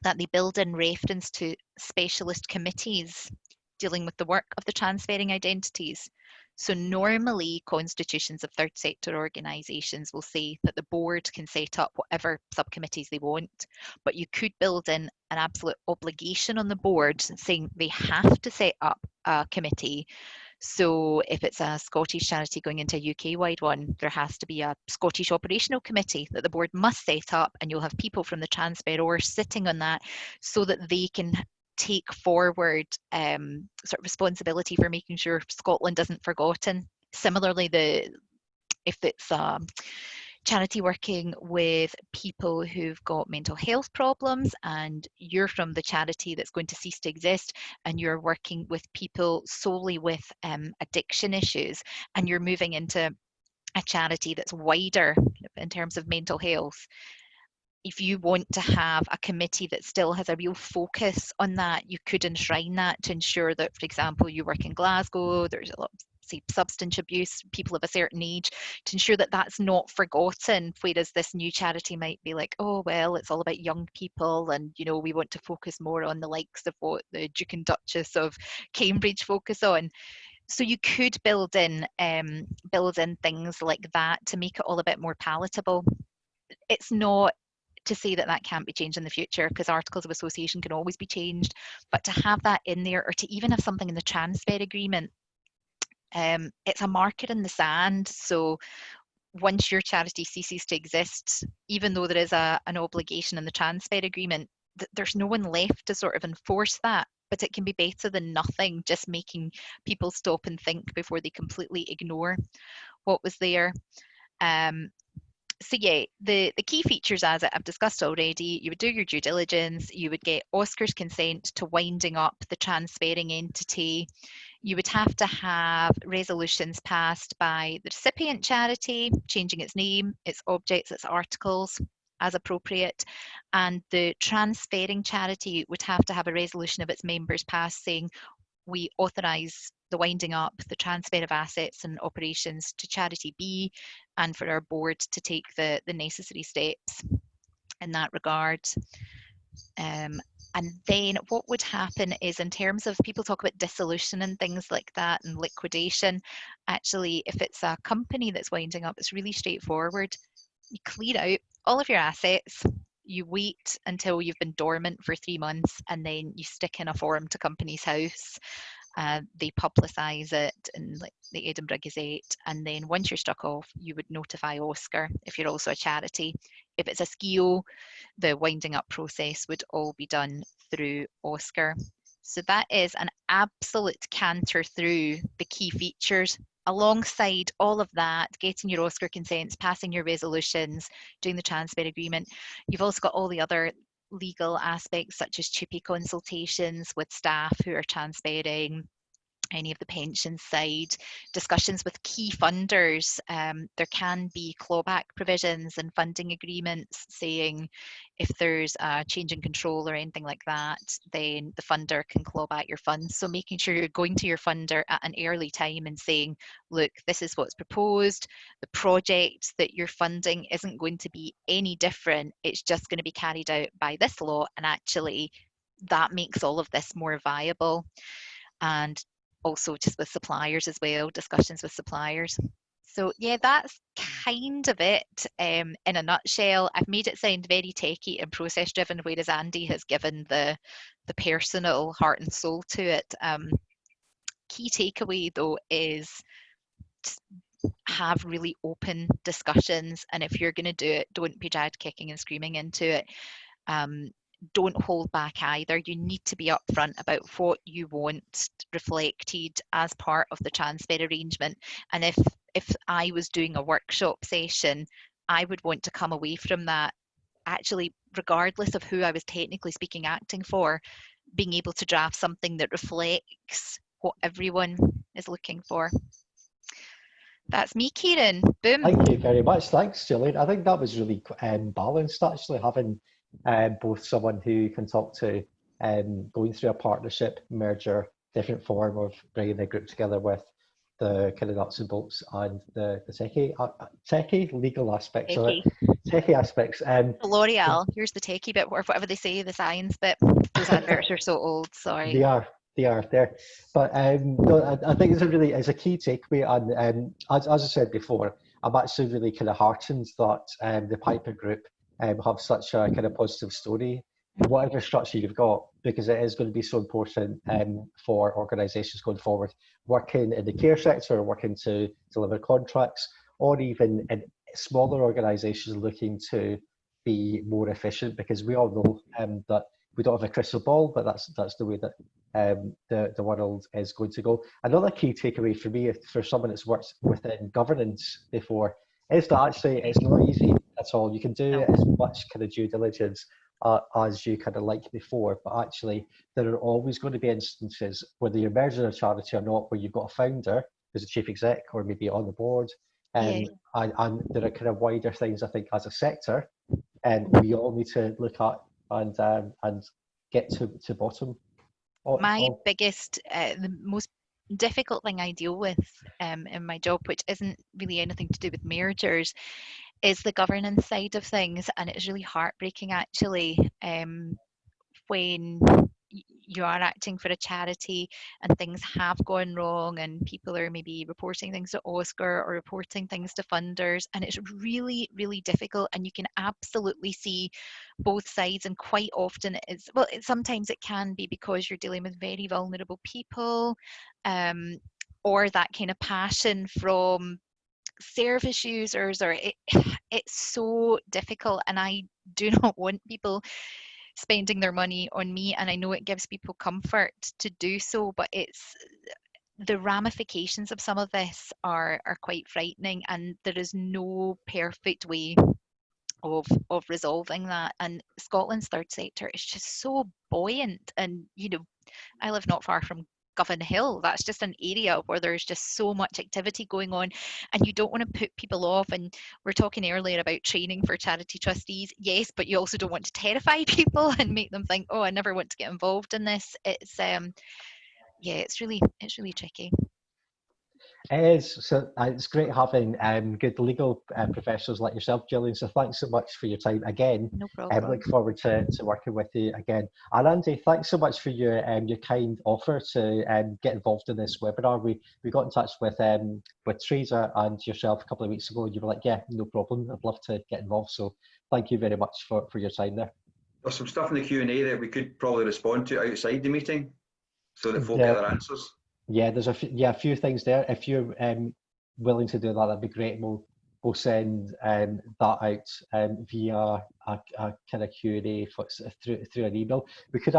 C: that they build in reference to specialist committees dealing with the work of the transferring identities. So normally constitutions of third sector organisations will say that the board can set up whatever subcommittees they want, but you could build in an absolute obligation on the board saying they have to set up a committee. So if it's a Scottish charity going into a UK-wide one, there has to be a Scottish operational committee that the board must set up, and you'll have people from the transferor sitting on that so that they can take forward sort of responsibility for making sure Scotland isn't forgotten. Similarly, if it's charity working with people who've got mental health problems and you're from the charity that's going to cease to exist, and you're working with people solely with addiction issues, and you're moving into a charity that's wider in terms of mental health, if you want to have a committee that still has a real focus on that, you could enshrine that to ensure that, for example, you work in Glasgow, there's a lot of, say, substance abuse, people of a certain age, to ensure that that's not forgotten, whereas this new charity might be like, oh, well, it's all about young people, and, you know, we want to focus more on the likes of what the Duke and Duchess of Cambridge focus on. So you could build in things like that to make it all a bit more palatable. It's not to say that that can't be changed in the future, because articles of association can always be changed, but to have that in there, or to even have something in the transfer agreement It's a marker in the sand. So once your charity ceases to exist, even though there is an obligation in the transfer agreement, there's no one left to sort of enforce that. But it can be better than nothing, just making people stop and think before they completely ignore what was there. So yeah, the key features, as I've discussed already, you would do your due diligence, you would get Oscar's consent to winding up the transferring entity, you would have to have resolutions passed by the recipient charity, changing its name, its objects, its articles as appropriate, and the transferring charity would have to have a resolution of its members passed saying, we authorise the winding up, the transfer of assets and operations to Charity B, and for our board to take the necessary steps in that regard. And then what would happen is, in terms of people talk about dissolution and things like that and liquidation, actually, if it's a company that's winding up, it's really straightforward. You clear out all of your assets, you wait until you've been dormant for 3 months, and then you stick in a form to Companies House. They publicise it in like the Edinburgh Gazette, and then once you're struck off, you would notify Oscar if you're also a charity. If it's a SKIO, the winding up process would all be done through Oscar. So that is an absolute canter through the key features. Alongside all of that, getting your Oscar consents, passing your resolutions, doing the transfer agreement, you've also got all the other legal aspects such as CHIPI consultations with staff who are transferring, any of the pension side, discussions with key funders. There can be clawback provisions and funding agreements saying if there's a change in control or anything like that, then the funder can claw back your funds. So making sure you're going to your funder at an early time and saying, look, this is what's proposed. The project that you're funding isn't going to be any different. It's just going to be carried out by this law. And actually, that makes all of this more viable. And also just with suppliers as well, discussions with suppliers. So yeah, that's kind of it in a nutshell. I've made it sound very techie and process driven, whereas Andy has given the personal heart and soul to it. Key takeaway though is just have really open discussions, and if you're going to do it, don't be dragged kicking and screaming into it. Don't hold back either. You need to be upfront about what you want reflected as part of the transfer arrangement. And if I was doing a workshop session, I would want to come away from that, actually, regardless of who I was technically speaking acting for, being able to draft something that reflects what everyone is looking for. That's me, Kieran. Boom.
A: Thank you very much. Thanks, Gillian. I think that was really balanced, actually, having both someone who can talk to going through a partnership, merger, different form of bringing the group together with the kind of nuts and bolts and the techie legal aspects of it. Techie aspects.
C: L'Oreal, here's the techie bit, or whatever they say, the science bit. Those adverts are so old, sorry.
A: They are there. But no, I think it's a key takeaway. And as I said before, I'm actually really kind of heartened that the Piper Group have such a kind of positive story, whatever structure you've got, because it is going to be so important for organisations going forward, working in the care sector, working to deliver contracts, or even in smaller organisations looking to be more efficient, because we all know that we don't have a crystal ball, but that's the way that the world is going to go. Another key takeaway for me, for someone that's worked within governance before, is that actually it's not easy at all. You can do as much kind of due diligence as you kind of like before, but actually there are always going to be instances, whether you're merging a charity or not, where you've got a founder who's a chief exec or maybe on the board, and there are kind of wider things, I think, as a sector, and we all need to look at and get to bottom.
C: My biggest, the most difficult thing I deal with in my job, which isn't really anything to do with mergers, is the governance side of things. And it's really heartbreaking, actually, when you are acting for a charity and things have gone wrong and people are maybe reporting things to Oscar or reporting things to funders, and it's really, really difficult, and you can absolutely see both sides. And quite often sometimes it can be because you're dealing with very vulnerable people, or that kind of passion from service users, or it's so difficult, and I do not want people spending their money on me, and I know it gives people comfort to do so, but it's the ramifications of some of this are quite frightening, and there is no perfect way of resolving that. And Scotland's third sector is just so buoyant, and I live not far from Govan Hill. That's just an area where there's just so much activity going on, and you don't want to put people off. And we're talking earlier about training for charity trustees, yes, but you also don't want to terrify people and make them think, oh, I never want to get involved in this. It's it's really tricky.
A: It is. So it's great having good legal professionals like yourself, Gillian. So thanks so much for your time again.
C: No problem.
A: Look forward to working with you again. And Andy, thanks so much for your kind offer to get involved in this webinar. We got in touch with Teresa and yourself a couple of weeks ago, and you were like, yeah, no problem. I'd love to get involved. So thank you very much for your time there.
B: There's some stuff in the Q&A that we could probably respond to outside the meeting so that folk get their answers.
A: Yeah, there's a few things there. If you're willing to do that, that'd be great. We'll send that out via a kind of Q&A through an email. We could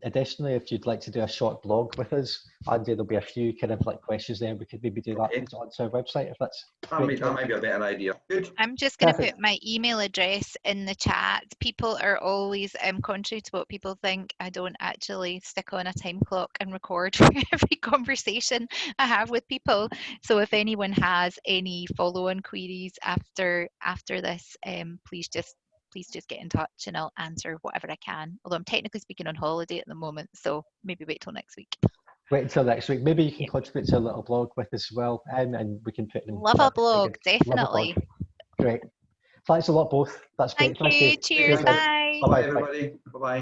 A: additionally, if you'd like to do a short blog with us, Andy, there'll be a few kind of like questions there. We could maybe do that onto our website if that's.
B: That might be a better idea. Good.
C: I'm just going to put my email address in the chat. People are always contrary to what people think. I don't actually stick on a time clock and record for every conversation I have with people. So if anyone has any follow-on queries after this, please just get in touch and I'll answer whatever I can. Although I'm technically speaking on holiday at the moment, so maybe wait till next week.
A: Wait until next week. Maybe you can contribute to a little blog with us as well, and we can put them.
C: Love a blog, definitely.
A: Great. Thanks a lot, both. That's great.
C: Thank you. Cheers. Bye.
B: Bye, everybody. Bye-bye.